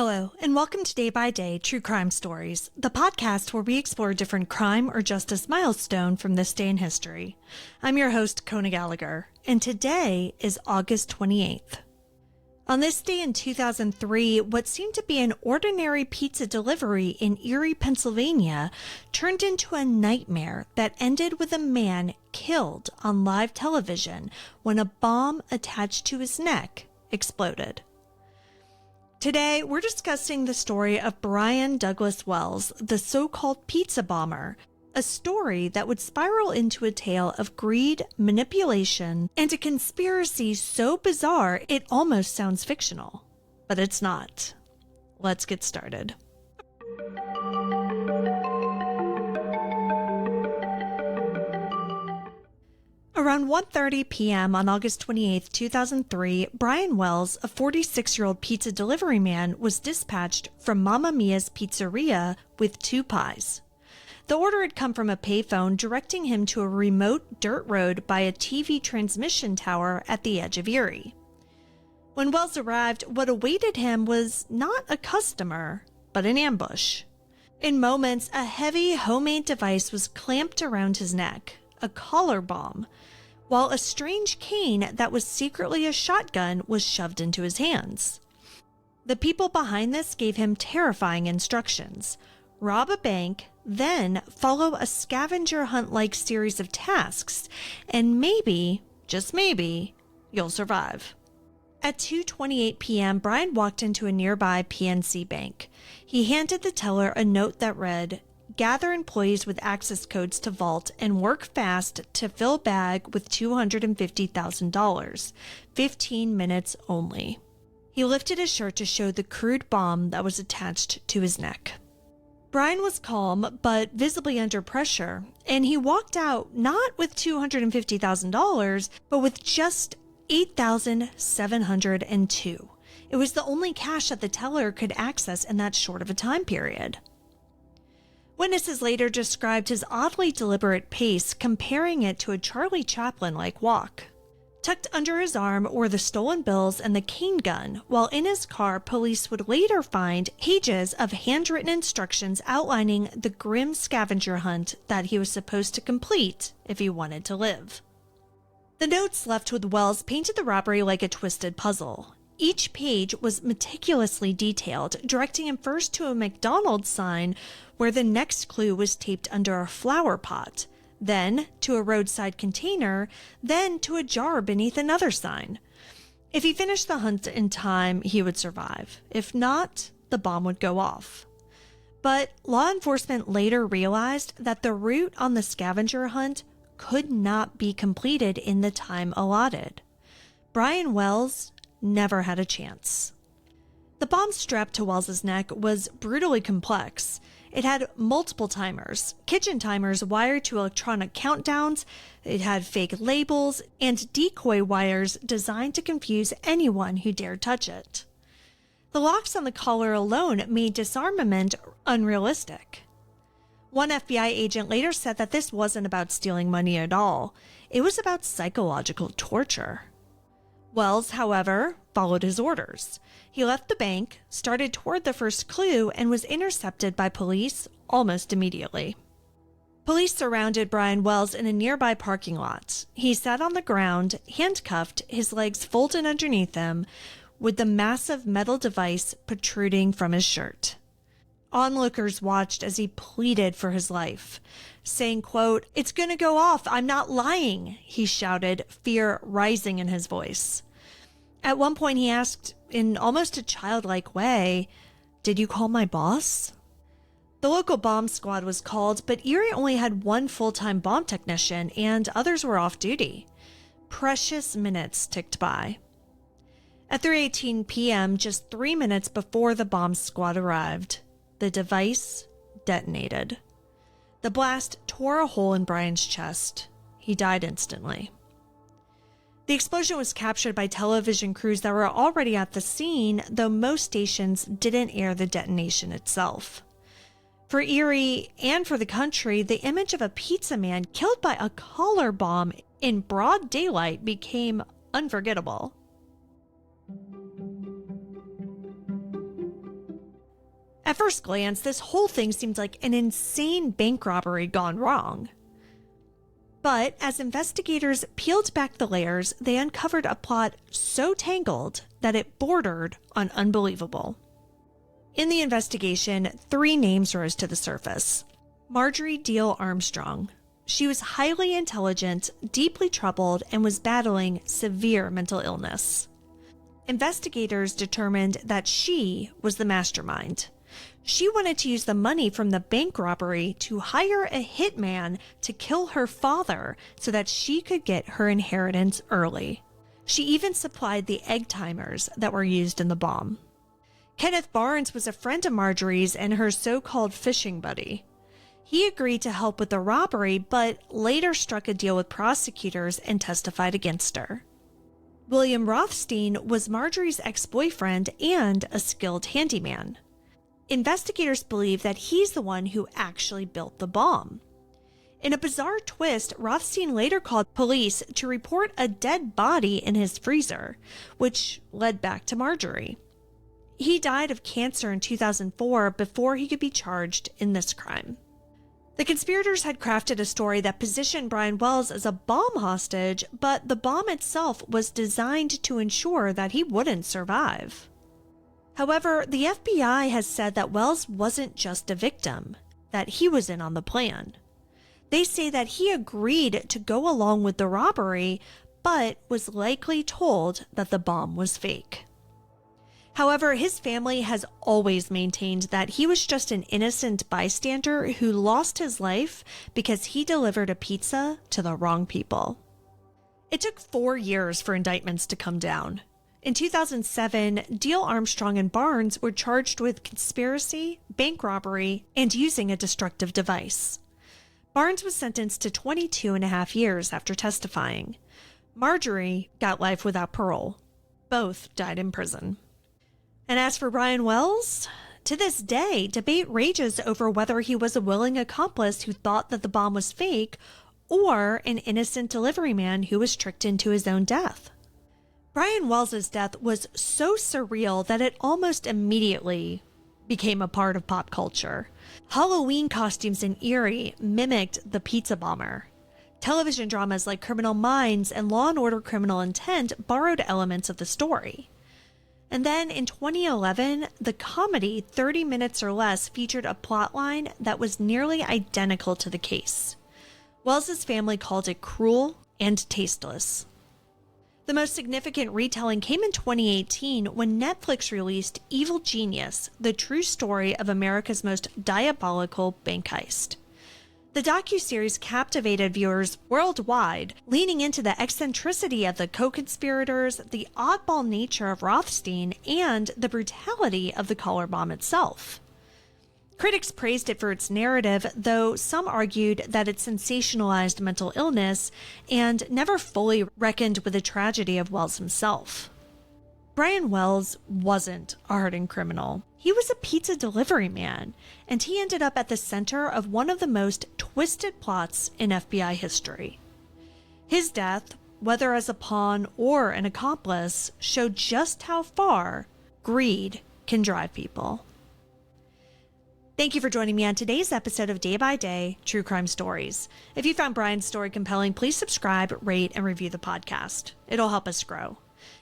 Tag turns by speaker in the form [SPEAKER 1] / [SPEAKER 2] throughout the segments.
[SPEAKER 1] Hello, and welcome to Day by Day True Crime Stories, the podcast where we explore a different crime or justice milestone from this day in history. I'm your host, Kona Gallagher, and today is August 28th. On this day in 2003, what seemed to be an ordinary pizza delivery in Erie, Pennsylvania, turned into a nightmare that ended with a man killed on live television when a bomb attached to his neck exploded. Today, we're discussing the story of Brian Douglas Wells, the so-called pizza bomber, a story that would spiral into a tale of greed, manipulation, and a conspiracy so bizarre it almost sounds fictional. But it's not. Let's get started. Around 1:30 p.m. on August 28, 2003, Brian Wells, a 46-year-old pizza delivery man, was dispatched from Mamma Mia's Pizzeria with 2 pies. The order had come from a payphone directing him to a remote dirt road by a TV transmission tower at the edge of Erie. When Wells arrived, what awaited him was not a customer, but an ambush. In moments, a heavy homemade device was clamped around his neck, a collar bomb, while a strange cane that was secretly a shotgun was shoved into his hands. The people behind this gave him terrifying instructions. Rob a bank, then follow a scavenger hunt-like series of tasks, and maybe, just maybe, you'll survive. At 2:28 p.m., Brian walked into a nearby PNC bank. He handed the teller a note that read, "Gather employees with access codes to vault and work fast to fill bag with $250,000. 15 minutes only." He lifted his shirt to show the crude bomb that was attached to his neck. Brian was calm, but visibly under pressure, and he walked out not with $250,000, but with just $8,702. It was the only cash that the teller could access in that short of a time period. Witnesses later described his oddly deliberate pace, comparing it to a Charlie Chaplin-like walk. Tucked under his arm were the stolen bills and the cane gun, while in his car, police would later find pages of handwritten instructions outlining the grim scavenger hunt that he was supposed to complete if he wanted to live. The notes left with Wells painted the robbery like a twisted puzzle. Each page was meticulously detailed, directing him first to a McDonald's sign where the next clue was taped under a flower pot, then to a roadside container, then to a jar beneath another sign. If he finished the hunt in time, he would survive. If not, the bomb would go off. But law enforcement later realized that the route on the scavenger hunt could not be completed in the time allotted. Brian Wells never had a chance. The bomb strapped to Wells's neck was brutally complex. It had multiple timers, kitchen timers wired to electronic countdowns. It had fake labels and decoy wires designed to confuse anyone who dared touch it. The locks on the collar alone made disarmament unrealistic. One FBI agent later said that this wasn't about stealing money at all. It was about psychological torture. Wells, however, followed his orders. He left the bank, started toward the first clue, and was intercepted by police almost immediately. Police surrounded Brian Wells in a nearby parking lot. He sat on the ground, handcuffed, his legs folded underneath him, with the massive metal device protruding from his shirt. Onlookers watched as he pleaded for his life, saying, quote, "It's gonna go off, I'm not lying," he shouted, fear rising in his voice. At one point he asked, in almost a childlike way, "Did you call my boss?" The local bomb squad was called, but Erie only had one full-time bomb technician and others were off duty. Precious minutes ticked by. At 3:18 p.m., just 3 minutes before the bomb squad arrived, the device detonated. The blast tore a hole in Brian's chest. He died instantly. The explosion was captured by television crews that were already at the scene, though most stations didn't air the detonation itself. For Erie and for the country, the image of a pizza man killed by a collar bomb in broad daylight became unforgettable. At first glance, this whole thing seemed like an insane bank robbery gone wrong. But as investigators peeled back the layers, they uncovered a plot so tangled that it bordered on unbelievable. In the investigation, 3 names rose to the surface. Marjorie Deal Armstrong. She was highly intelligent, deeply troubled, and was battling severe mental illness. Investigators determined that she was the mastermind. She wanted to use the money from the bank robbery to hire a hitman to kill her father so that she could get her inheritance early. She even supplied the egg timers that were used in the bomb. Kenneth Barnes was a friend of Marjorie's and her so-called fishing buddy. He agreed to help with the robbery, but later struck a deal with prosecutors and testified against her. William Rothstein was Marjorie's ex-boyfriend and a skilled handyman. Investigators believe that he's the one who actually built the bomb. In a bizarre twist, Rothstein later called police to report a dead body in his freezer, which led back to Marjorie. He died of cancer in 2004 before he could be charged in this crime. The conspirators had crafted a story that positioned Brian Wells as a bomb hostage, but the bomb itself was designed to ensure that he wouldn't survive. However, the FBI has said that Wells wasn't just a victim, that he was in on the plan. They say that he agreed to go along with the robbery, but was likely told that the bomb was fake. However, his family has always maintained that he was just an innocent bystander who lost his life because he delivered a pizza to the wrong people. It took 4 years for indictments to come down. In 2007, Deal Armstrong and Barnes were charged with conspiracy, bank robbery, and using a destructive device. Barnes was sentenced to 22.5 years after testifying. Marjorie got life without parole. Both died in prison. And as for Brian Wells, to this day, debate rages over whether he was a willing accomplice who thought that the bomb was fake or an innocent delivery man who was tricked into his own death. Brian Wells' death was so surreal that it almost immediately became a part of pop culture. Halloween costumes in Erie mimicked the pizza bomber. Television dramas like Criminal Minds and Law & Order: Criminal Intent borrowed elements of the story. And then in 2011, the comedy 30 Minutes or Less featured a plotline that was nearly identical to the case. Wells' family called it cruel and tasteless. The most significant retelling came in 2018 when Netflix released Evil Genius, the true story of America's most diabolical bank heist. The docuseries captivated viewers worldwide, leaning into the eccentricity of the co-conspirators, the oddball nature of Rothstein, and the brutality of the collar bomb itself. Critics praised it for its narrative, though some argued that it sensationalized mental illness and never fully reckoned with the tragedy of Wells himself. Brian Wells wasn't a hardened criminal. He was a pizza delivery man, and he ended up at the center of one of the most twisted plots in FBI history. His death, whether as a pawn or an accomplice, showed just how far greed can drive people. Thank you for joining me on today's episode of Day by Day True Crime Stories. If you found Brian's story compelling, please subscribe, rate, and review the podcast. It'll help us grow.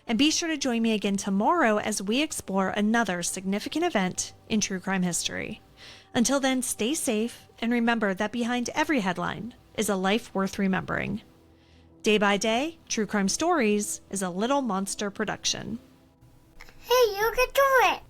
[SPEAKER 1] And be sure to join me again tomorrow as we explore another significant event in true crime history. Until then, stay safe and remember that behind every headline is a life worth remembering. Day by Day, True Crime Stories is a Little Monster production.
[SPEAKER 2] Hey, you can do it!